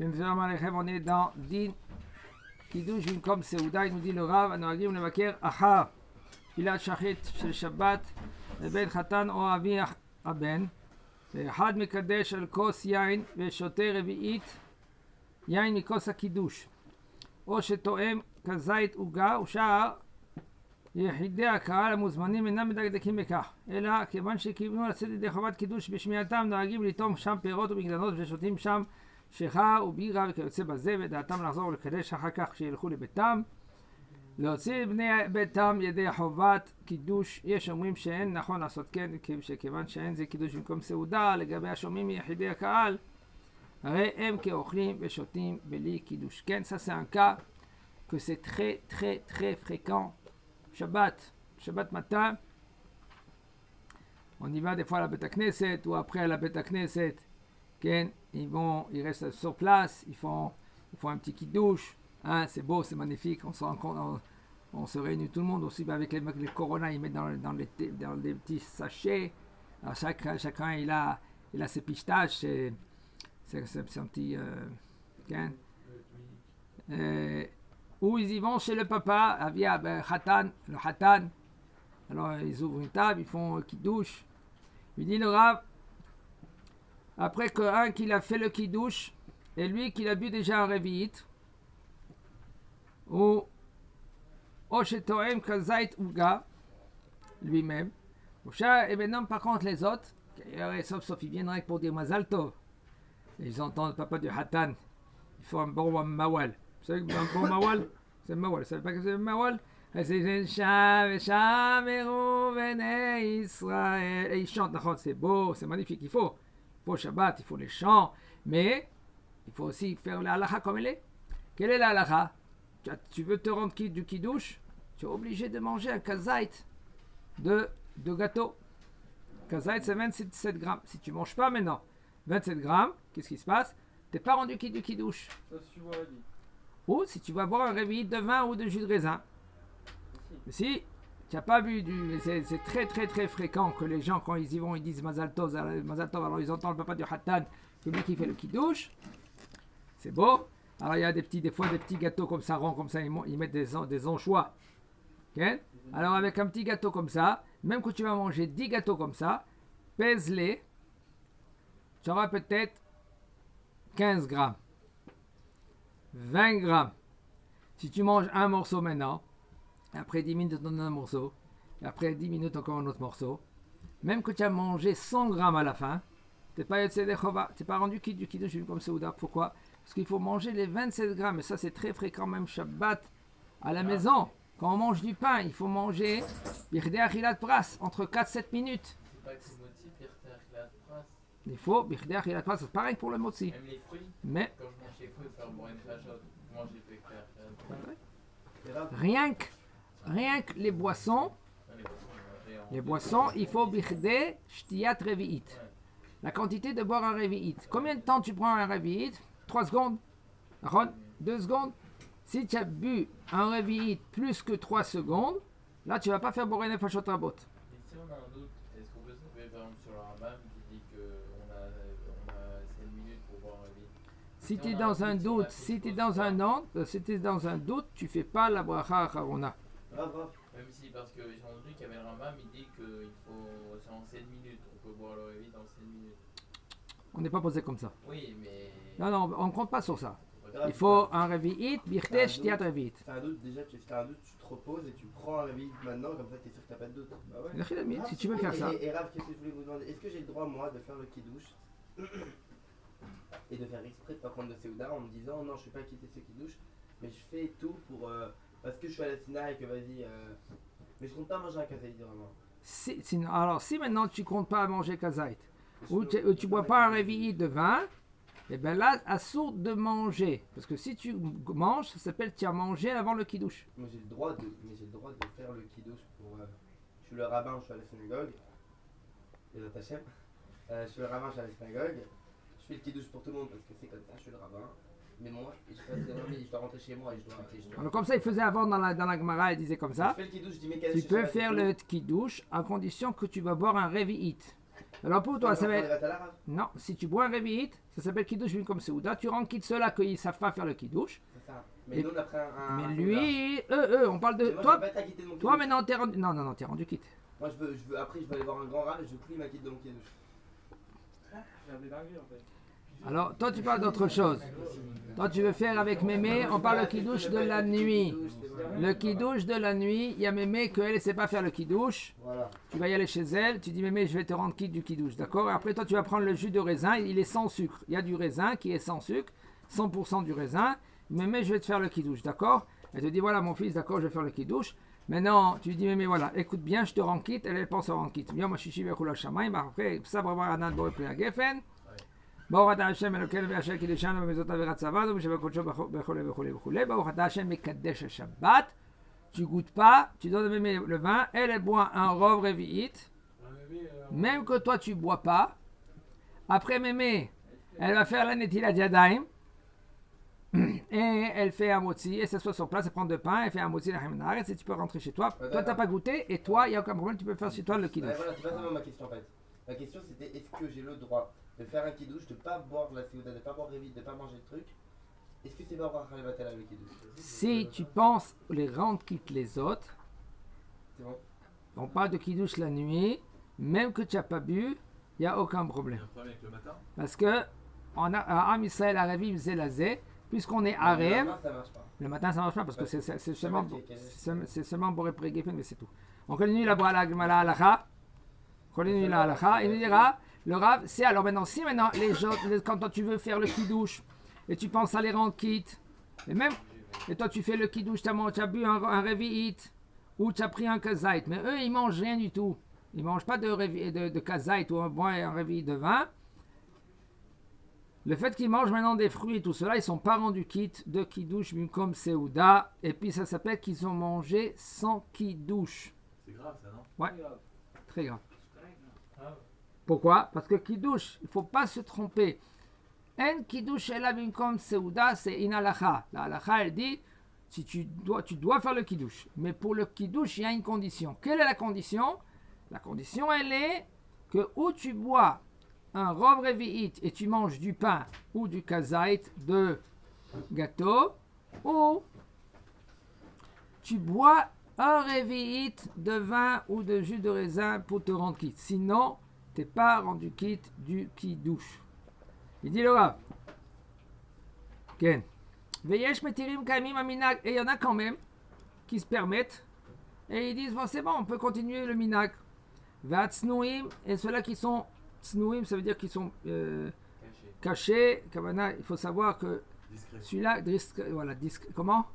On est dans Din Kiddush Bimkom Seuda. Il nous dit le Rav, Anoagim Levaker Achar Tfilat Shachit Shel Shabbat לבין חתן או אבי הבן, ואחד מקדש על כוס יין ושותה רביעית יין מכוס הקידוש, או שתואם כזית עוגה, ושאר יחידי הקהל המוזמנים אינם מדקדקים בכך, אלא כיוון שכיוונו לצאת ידי חובת קידוש בשמיעתם, נוהגים לטום שם פירות ומגדנות ושותים שם שיכר ובירה וכיוצא בזה, ודעתם לחזור ולקדש אחר כך כשילכו לביתם. להוציא את בני ביתם ידי חובת קידוש, יש אומרים שאין נכון לעשות כן, שכיוון שאין זה קידוש במקום סעודה. לגבי השומעים מיחידי הקהל, הרי הם כאוכלים ושותים בלי קידוש. כן, ça c'est un cas que c'est très très très fréquent. Shabbat matin, on y va des fois à la Beth Knesset ou après à la Beth Knesset, כן, ils restent sur place, ils font un petit kiddush. Hein, c'est beau, c'est magnifique, on se rencontre, on se réunit tout le monde aussi avec les Corona, ils mettent dans des petits sachets. Alors chacun il a ses pistaches, c'est un petit où ils y vont chez le papa, via le Khatan. Alors ils ouvrent une table, ils font kiddush. Il dit le Rav, après qu'un qu'il a fait le kiddush et lui qu'il a bu déjà un révi'it, ou Oshetoem Kazait Uga lui-même. Et maintenant, par contre, les autres, sauf ils viennent pour dire Mazal Tov. Ils entendent le papa du Hatan. Il faut un bon Mawal. Vous savez qu'un bon Mawal, c'est Mawal. Vous savez pas que c'est Mawal? C'est Sham Israël. Et ils chantent, c'est beau, c'est magnifique. Il faut Shabbat, il faut les chants, mais il faut aussi faire la halakha comme elle est. Quelle est la halakha? Tu veux te rendre du kiddush, tu es obligé de manger un kazait de gâteau. Kazait, c'est 27 grammes. Si tu ne manges pas maintenant 27 grammes, qu'est-ce qui se passe? Tu n'es pas rendu du kiddush. Ou si tu vas boire un réveil de vin ou de jus de raisin. Si tu n'as pas bu c'est très très très fréquent que les gens, quand ils y vont, ils disent Mazal Tov, alors ils entendent le papa du Hatan, celui qui fait le kiddush. C'est beau. Alors il y a des fois des petits gâteaux comme ça, ronds comme ça, ils mettent des anchois. Okay? Alors avec un petit gâteau comme ça, même que tu vas manger 10 gâteaux comme ça, pèse-les, tu auras peut-être 15 grammes, 20 grammes. Si tu manges un morceau maintenant, après 10 minutes on donne un morceau, et après 10 minutes encore un autre morceau, même que tu as mangé 100 grammes à la fin, tu n'es pas rendu du kiddush comme Seuda. Pourquoi? Parce qu'il faut manger les 27 grammes, et ça c'est très fréquent, même Shabbat à la maison. Quand on mange du pain, il faut manger Birdei Achilat Pras, entre 4-7 minutes. Il faut Birdei Achilat Pras, c'est pareil pour le motzi. Même les fruits, mais quand je mange les fruits, il faut faire boire une flageote. Moi j'ai fait faire. Rien que les boissons, il faut Birdei Shtiyat Revi'it. La quantité de boire un révi'it. Combien de temps tu prends un révi'it? 3 secondes? 2 secondes? Si tu as bu un révi'it plus que 3 secondes, là tu ne vas pas faire boire une fachot rabot. Et si on a un doute, est-ce qu'on peut se trouver par exemple sur le Rambam qui dit qu'on a 7 minutes pour boire un révi'it? Si tu es dans un doute, tu ne fais pas la bracha acharona. Même si, parce que j'ai entendu qu'il y avait le Rambam, il dit qu'il faut, c'est en 7 minutes, on peut boire le révi'it en 7 minutes. On n'est pas posé comme ça. Oui, mais... Non, on ne compte pas sur ça. Il faut un révi'it, birteh, shtiat révi'it. Si t'as un doute, déjà, tu te reposes et tu prends un révi'it maintenant, comme ça tu es sûr que t'as pas de doute. Bah ouais. Si tu veux faire ça. Et Rav, qu'est-ce que je voulais vous demander? Est-ce que j'ai le droit, moi, de faire le kiddush et de faire exprès de pas prendre de Seuda en me disant non, je ne vais pas quitter ce kiddush, mais je fais tout pour... parce que je suis à la Sina et que vas-y... Mais je compte pas manger un kazaït vraiment. Alors, si maintenant tu comptes pas manger kazaït, ou tu bois pas un révi'it de vin, et bien là, assourd de manger. Parce que si tu manges, ça s'appelle tu as mangé avant le kiddush. Mais j'ai le droit de faire le kiddush pour... je suis le rabbin, je suis à la synagogue. Et dans ta chaîne. Je suis le rabbin, je suis à la synagogue. Je fais le kiddush pour tout le monde parce que c'est comme ça, je suis le rabbin. Mais moi, je dois rentrer chez moi et je dois... Alors comme ça, il faisait avant dans la Gemara, il disait comme ça. Je fais le kiddush, je dis, mais tu peux faire le kiddush à condition que tu vas boire un révi'it. Alors pour toi, ça va être... être. Non, si tu bois un révi'it, ça s'appelle kiddush comme Seuda. Tu rends quitte ceux-là qui ne savent pas faire le kiddush. C'est ça. Mais Et- nous, on a pris un. Mais un lui, on parle de... Moi, Toi, je vais pas t'acquitter de mon toi kiddush. maintenant, t'es rendu... Non, t'es rendu quitte. Moi, après, je vais aller voir un grand rab et je plie ma quitte de mon kiddush. Alors, toi, tu parles d'autre chose. Toi, tu veux faire avec Mémé, on parle le kiddush de la nuit. Le kiddush de la nuit, il y a Mémé qu'elle ne sait pas faire le kiddush. Voilà. Tu vas y aller chez elle, tu dis Mémé, je vais te rendre quitte du kiddush, d'accord? Et après, toi, tu vas prendre le jus de raisin, il est sans sucre. Il y a du raisin qui est sans sucre, 100% du raisin. Mémé, je vais te faire le kiddush, d'accord? Elle te dit, voilà, mon fils, d'accord, je vais faire le kiddush. Maintenant, tu lui dis, Mémé, voilà, écoute bien, je te rends quitte. Elle pense à rendre quitte. Bien, moi, chichi, vechou la shamayim. Après, ça, bravo, Anan, bo, et à Geffen. ברוך אתה השם אלוקינו ואשר קידשנו במזות עבירת צוואנו ושבקודשו וכולי וכולי וכולי. ברוך אתה השם מקדש השבת. Tu goûtes pas, tu donnes à Mémé le vin, elle boit un rov révi'it. Même que toi tu bois pas. Après Mémé, elle va faire la netilat yadayim. Et elle fait un motzi, et s'assoit sur place, elle prend deux pains, elle fait un motzi la hamenaret, et tu peux rentrer chez toi. Toi t'as pas goûté, et toi il n'y a aucun problème, tu peux faire chez toi le kiddush. Ouais, voilà, c'est pas vraiment ma question en fait. Ma question c'était est-ce que j'ai le droit de faire un kiddush, de pas boire la séouda, de pas boire révite, de pas manger le truc? Est-ce que c'est pas voir Khalivatala le kiddush? Si tu penses les rendre quitte les autres, C'est bon. on parle de kiddush la nuit, même que tu n'as pas bu, il n'y a aucun problème. Un problème avec le matin. Parce que on a à Am Israël Arevim Zelazé, puisqu'on est Arem, Non, ça marche pas. le matin ça marche pas parce que Ouais, c'est seulement c'est c'est seulement Boré Prégefen, mais c'est tout. On continue la Gemara Halacha. Continue la Halacha. Il nous dira, le Rav, c'est alors maintenant, si maintenant les gens, quand toi tu veux faire le kiddush et tu penses à les rendre quitte, et même, et toi tu fais le kiddush, tu as bu un révi'it ou tu as pris un kazait, mais eux ils mangent rien du tout. Ils mangent pas de kazait ou un révi'it de vin. Le fait qu'ils mangent maintenant des fruits et tout cela, ils sont pas rendus quitte de kiddush comme Seuda, et puis ça s'appelle qu'ils ont mangé sans kiddush. C'est grave ça, non? Ouais, très grave. Pourquoi? Parce que kiddush, il ne faut pas se tromper. En kiddush elabim comme Seuda, c'est in halacha. La halacha, elle dit, si tu dois faire le kiddush. Mais pour le kiddush, il y a une condition. Quelle est la condition? La condition, elle est que où tu bois un rov revi'it et tu manges du pain ou du kazait de gâteau, ou tu bois un revi'it de vin ou de jus de raisin pour te rendre quitte. Sinon, tu n'es pas rendu quitte du kiddush. Il dit le Rav. Ken. Veyesh metirim kaimim aminag. Et il y en a quand même qui se permettent. Et ils disent, bon, c'est bon, on peut continuer le minag. Vatsnuim. Et ceux-là qui sont tsnuim, ça veut dire qu'ils sont cachés. Kavana, il faut savoir que Discret. celui-là, voilà, comment?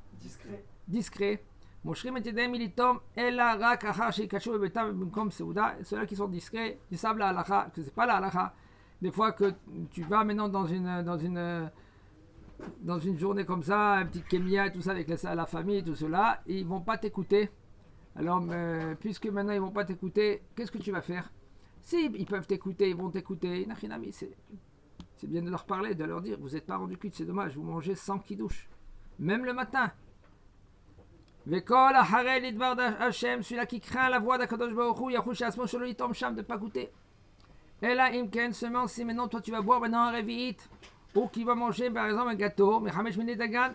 Discret. Moshrim et yedayim militom ela rak achar sheikashu bebetam bimkom seuda. Ceux-là qui sont discrets, ils savent la halacha, que c'est pas la halacha. Des fois que tu vas maintenant dans une journée comme ça, un petit kémia et tout ça avec la famille et tout cela, ils vont pas t'écouter. Alors, puisque maintenant ils vont pas t'écouter, qu'est-ce que tu vas faire? Si ils peuvent t'écouter, ils vont t'écouter. Nachinami, c'est bien de leur parler, de leur dire, vous n'êtes pas rendu quitte, c'est dommage, vous mangez sans kiddush. Même le matin. Vekol Harel Idvar Hashem, celui-là qui craint la voix d'Akadosh Baruch Hu, Yahush Asmo Shelo Yitom Sham, de ne pas goûter. Et là, Imken, seulement si maintenant toi tu vas boire maintenant un revi'it, ou qui va manger par exemple un gâteau, mais Hamesh Minit Dagan,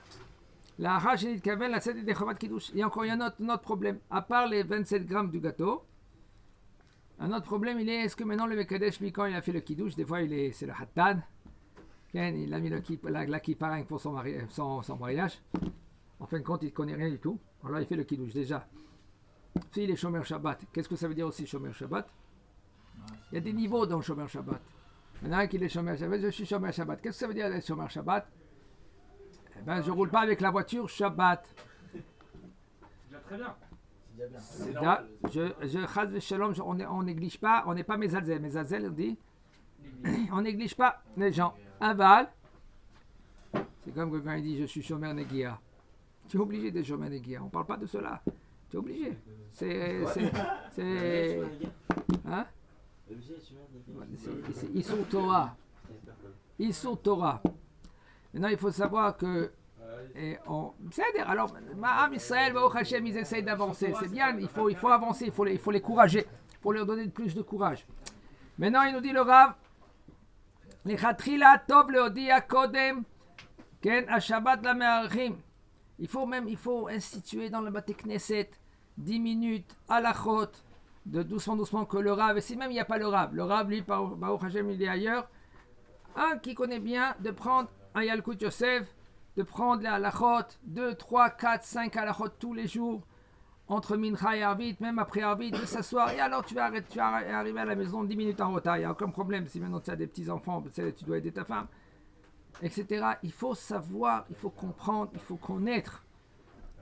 la Hachenit Kaven, la 7 des Chovat Kiddush. Il y a encore un autre problème, à part les 27 grammes du gâteau. Un autre problème, il est, est-ce que maintenant le Mekadesh, lui, quand il a fait le Kiddush, des fois c'est le Hattan, il a mis la kippa pour son mariage. En fin de compte, il ne connaît rien du tout. Alors là, il fait le Kiddush déjà. S'il est Shomer Shabbat, qu'est-ce que ça veut dire aussi Shomer Shabbat? Il y a des niveaux dans le Shomer Shabbat. Maintenant qu'il est Shomer Shabbat, je suis Shomer Shabbat. Qu'est-ce que ça veut dire d'être Shomer Shabbat? Eh ben, je ne roule pas avec la voiture Shabbat. Déjà très bien. C'est Là, normal. Chaz v'Shalom, on néglige pas, on n'est pas Mezalzel. Mezalzel, on dit, on néglige pas les gens. Aval, c'est comme que quand il dit je suis Shomer Negia. Tu es obligé de Shomer Negia. On ne parle pas de cela. Tu es obligé. Hein? Ils sont Torah. Ils sont Torah. Maintenant, il faut savoir que. C'est-à-dire, alors, Ma'am Israël, Baruch Hashem, ils essayent d'avancer. C'est bien, il faut avancer, il faut les encourager. Il faut leur donner plus de courage. Maintenant, il nous dit le Rav, Lechatchila tov leodia kodem, ken hashabat la me'archim. Il faut instituer dans le Bate Knesset 10 minutes à la chôte, de doucement que le Rav, et si même il n'y a pas le Rav, lui, Baruch Hashem, il est ailleurs, un qui connaît bien de prendre un Yalkut Yosef, de prendre la halachot, 2, 3, 4, 5 halachot tous les jours, entre Mincha et Arvit, même après Arvit, de s'asseoir, et alors tu vas arriver à la maison 10 minutes en retard, il n'y a aucun problème, si maintenant tu as des petits-enfants, tu dois aider ta femme, etc. Il faut savoir, il faut comprendre, il faut connaître.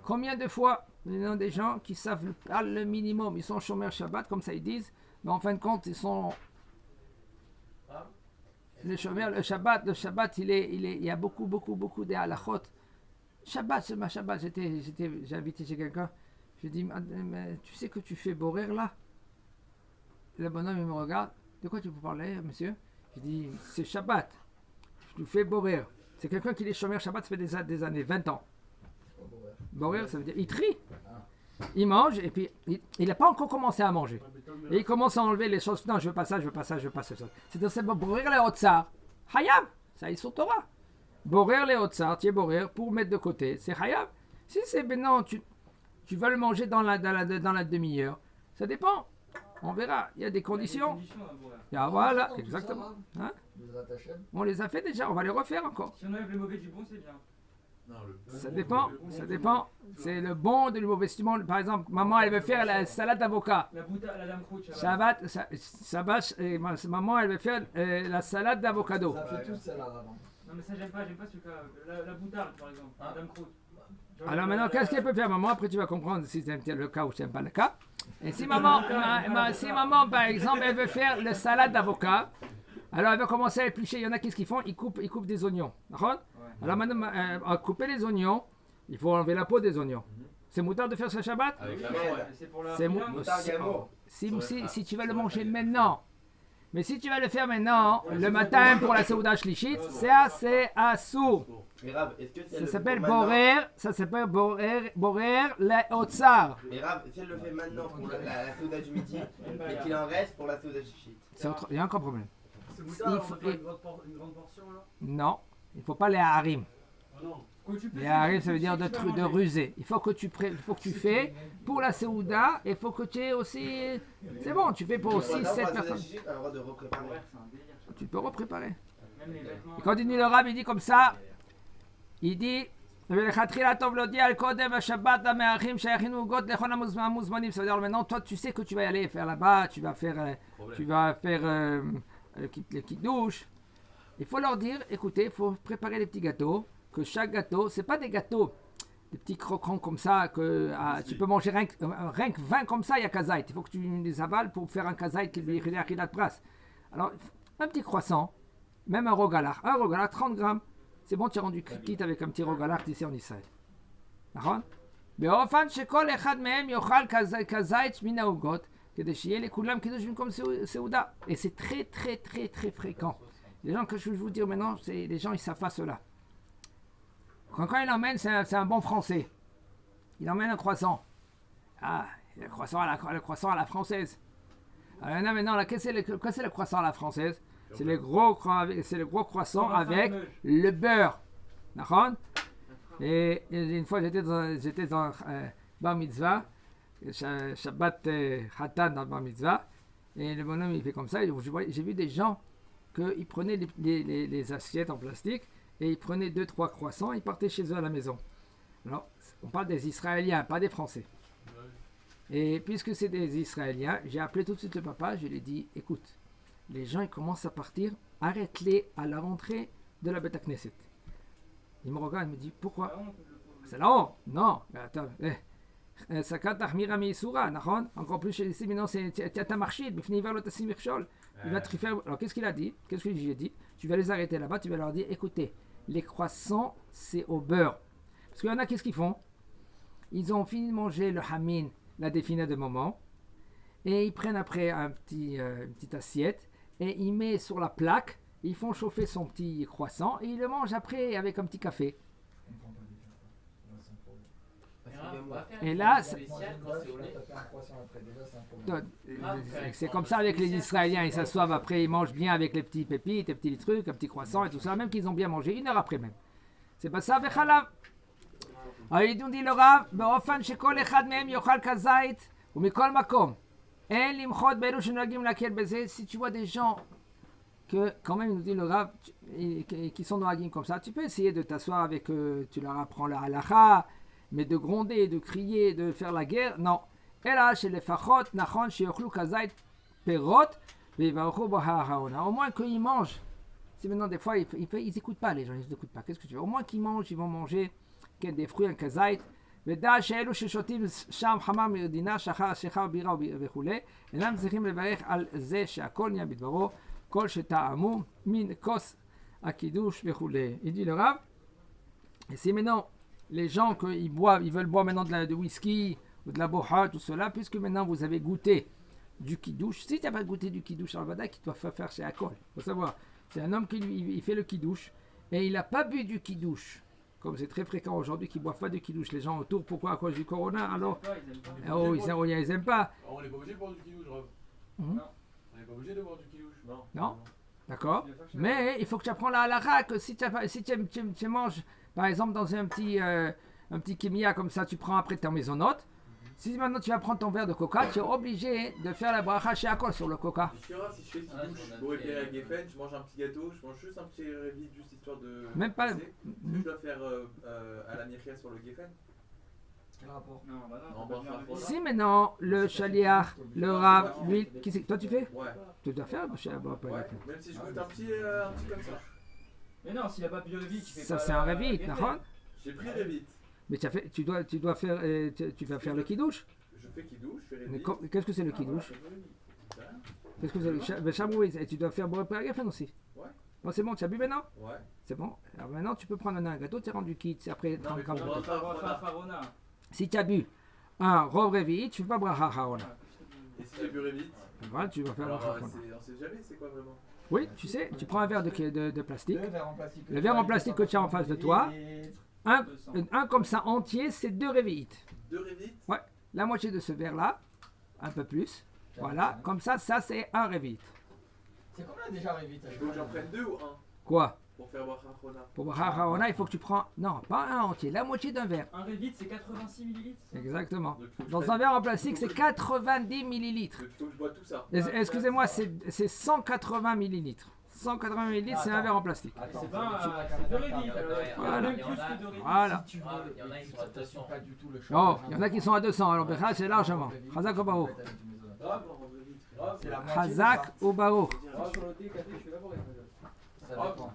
Combien de fois, il y a des gens qui savent le minimum, ils sont Shomer Shabbat, comme ça ils disent, mais en fin de compte, ils sont... Le Shabbat, il y a beaucoup de halachot. Shabbat, j'ai invité chez quelqu'un. Je lui ai dit, mais tu sais que tu fais borer là? Le bonhomme, il me regarde. De quoi tu peux parler, monsieur? Je dis, c'est Shabbat. Je lui fais borer. C'est quelqu'un qui est Shomer Shabbat, ça fait des années, 20 ans. Borer, ça veut dire, il trie. Il mange et puis il n'a pas encore commencé à manger. Et il commence à enlever les choses. Non, je veux pas ça. C'est borer les Otsar. Hayab, ça ils sont Torah. Borer les Otsar, tu es borer pour mettre de côté. C'est Hayab. Si c'est maintenant, tu vas le manger dans la demi-heure. Ça dépend. On verra. Il y a des conditions. Ah, voilà, exactement. Hein? On les a fait déjà. On va les refaire encore. Si on enlève le mauvais du bon, c'est bien. Ça dépend. C'est le bon de le mauvais. Par exemple, maman, elle veut faire la salade d'avocat. La dame Croûte, maman, elle veut faire la salade d'avocado. Ça fait tout ça là avant. Non, mais ça, j'aime pas celui-là. La boutarde, par exemple. La dame Croûte. Alors maintenant, qu'est-ce qu'elle peut faire, maman? Après, tu vas comprendre si c'est le cas ou si c'est pas le cas. Et si maman, par exemple, elle veut faire la salade d'avocat, alors elle va commencer à éplucher. Il y en a qu'est-ce qu'ils font? Ils coupent des oignons. D'accord? Alors maintenant, à couper les oignons, il faut enlever la peau des oignons. C'est moutarde de faire ça Shabbat? C'est moutarde. Si tu vas le manger maintenant. Mais si tu vas le faire maintenant, le matin pour la Seuda Shlishit, ça c'est assour. Ça s'appelle borer les Otsar. Mais Rav, si elle le fait maintenant pour la Seuda du midi, et qu'il en reste pour la Seuda Shlishit. Il y a encore un problème. C'est moutarde, on fait une grande portion là? Non, il ne faut pas les harim. Oh non. Les harim, ça veut dire de ruser. Il faut que tu fais pour la Seuda, et il faut que tu aies aussi... C'est bon, tu fais pour aussi 7 personnes. Tu as le droit de repréparer. Tu peux repréparer. Il continue le Rab, il dit comme ça, il dit... Ça veut dire maintenant, toi tu sais que tu vas y aller faire là-bas, tu vas faire les kiddush. Il faut leur dire, écoutez, il faut préparer les petits gâteaux, que chaque gâteau, c'est pas des gâteaux, des petits croquants comme ça, que tu peux manger rien que 20 comme ça, il y a kazait. Il faut que tu les avales pour faire un kazait qui lui est à pras. Alors, un petit croissant, même un rogalach, 30 grammes, c'est bon, tu as rendu quitte avec un petit rogalach ici en Israël. D'accord? באופן שכל אחד מהם יאכל כזית מן העוגות, כדי שיהיה לכולם קידוש במקום סעודה. Et c'est très fréquent. Les gens que je vais vous dire maintenant, c'est les gens ils savent pas cela. Quand il emmène, c'est un bon français. Il emmène un croissant. Ah, le croissant à la française. Alors maintenant, qu'est-ce que c'est le croissant à la française? C'est le gros croissant avec le beurre. D'accord? Et une fois, j'étais dans Bar Mitzvah, Shabbat Khatan dans Bar Mitzvah, et le bonhomme il fait comme ça. J'ai vu des gens qu'ils prenaient les assiettes en plastique et ils prenaient 2-3 croissants et ils partaient chez eux à la maison. Alors, on parle des Israéliens, pas des Français. Et puisque c'est des Israéliens, j'ai appelé tout de suite le papa, je lui ai dit, écoute, les gens ils commencent à partir, arrête-les à la rentrée de la Beth Knesset. Il me regarde, il me dit, pourquoi? C'est la honte. Non, mais attends. Encore plus chez les séminants, c'est ta marché, il va te faire. Alors qu'est-ce qu'il a dit? Qu'est-ce que j'ai dit? Tu vas les arrêter là-bas, tu vas leur dire, écoutez, les croissants, c'est au beurre. Parce qu'il y en a, qu'est-ce qu'ils font? Ils ont fini de manger le hamin, la défina de moment, et ils prennent après une petite assiette, et ils mettent sur la plaque, ils font chauffer son petit croissant, et ils le mangent après avec un petit café. Et là, spécial quand c'est au lait. c'est comme ça avec les Israéliens, ils s'assoivent après, ils mangent bien avec les petits pépites, les petits trucs, les petits croissants et tout ça, même qu'ils ont bien mangé, 1 heure après même. C'est pas ça, Bechalav. Alors il nous dit le Rav, באופן שכל אחד מהם יאכל כזית ומכל מקום. אין למחות באלו שנוהגים להקל בזה. Si tu vois des gens que, quand même, il nous dit le Rav, qui sont nohagim comme ça, tu peux essayer de t'asseoir avec eux, tu leur apprends la halacha, mais de gronder, de crier, de faire la guerre, non. אלא שלפחות נכון שיאכלו כזית פירות ויברכו בו הארונה. Au moins qu'ils mangent. Si maintenant, des fois, ils n'écoutent pas, les gens, ils n'écoutent pas. Qu'est-ce que tu veux? Au moins qu'ils mangent, ils vont manger des fruits, un kazait. ודע שאלו ששותים שם חמר מדינה, שחר, שיכר, בירה וכו', אינם צריכים לברך על זה שהכל נהיה בדברו, כל שטעמו מן כוס הקידוש וכו'. Il dit le Rav, et si maintenant les gens ils boivent, ils veulent boire maintenant de whisky ou de la boha, tout cela, puisque maintenant vous avez goûté du kidouche, si tu n'as pas goûté du kidouche al vada, qu'il doit faire chez Akol, il faut savoir, c'est un homme qui il fait le kidouche et il n'a pas bu du kidouche. Comme c'est très fréquent aujourd'hui qu'ils ne boivent pas de kidouche, les gens autour, pourquoi? À cause du corona, alors ils n'aiment pas. On n'est pas obligé de boire du kidouche, Rav. Mhm. On n'est pas obligé de boire du kidouche. Non. D'accord. Mais il faut que tu apprennes la halakha, que si tu manges, par exemple, dans un petit kémia comme ça, tu prends après ta maisonnote. Si maintenant tu vas prendre ton verre de coca, tu es obligé de faire la bracha chez Akol sur le coca. Si je fais kidouche pour réparer la Geffen, je mange un petit gâteau, je mange juste un petit révit, juste histoire de. Même pas. Est-ce que je dois faire à la Michia sur le Geffen? Non, bah non, Non, t'as bah, pas bien enfin, révisé. Si maintenant le chaliar, le Rav, lui, qui c'est que toi tu fais? Ouais. Tu dois faire, je sais pas. Ouais. Même si je goûte un petit comme ça. Mais non, s'il a pas bu Révit, tu fais Ça pas. c'est un révit, la- d'accord? J'ai pris révit. Mais tu dois faire, tu vas faire le kidouche. Je fais kidouche, je fais Mais révit. qu'est-ce que c'est le kidouche? Qu'est-ce que c'est le Shabrouïs? Et tu dois faire boire après Geffen aussi. Ouais. Bon, c'est bon, tu as bu maintenant? Ouais. C'est bon. Alors maintenant, tu peux prendre un gâteau, tu es rendu quitte. C'est après 30 mais grammes. pour Non, moi, tu vas faire Farona. Si tu as bu un Rov Revi, tu ne fais pas bracha haona. Et si j'ai bu révit? Voilà, tu vas faire Alors, bracha haona. on sait jamais c'est quoi vraiment. Oui, tu sais, tu prends un verre de plastique. Le verre en plastique. Le verre en plastique que tu as en face de toi. Un, 200. un comme ça entier, c'est 2 révites. 2 révit? La moitié de ce verre-là, un peu plus. Voilà, comme ça c'est un révite. C'est combien déjà Révit? Il faut que j'en prenne 2 ou 1 Quoi? pour faire bracha chona? Pour bracha haona, il faut que tu prends, non, pas un entier, la moitié d'un verre. Un Révit, c'est 86 millilitres. Exactement. Donc, il faut que je Dans prenne- un verre en plastique, c'est 90 millilitres. Donc il faut que je bois tout ça. Excusez-moi, c'est 180 millilitres. 180 millilitres, c'est un verre en plastique. Attends, C'est pas tu- c'est deux Révit. Voilà. Même plus que deux Révit. Voilà. Si tu veux, Ah, il y en a, ils sont à 200. pas du tout le choix. Non, il y en a qui sont à 200, alors Bechal, c'est largement. Chazak ou Baruch. C'est la moitié, Chazak ça. ou Baruch. Sur le thé, café, je suis là pour Ça dépend.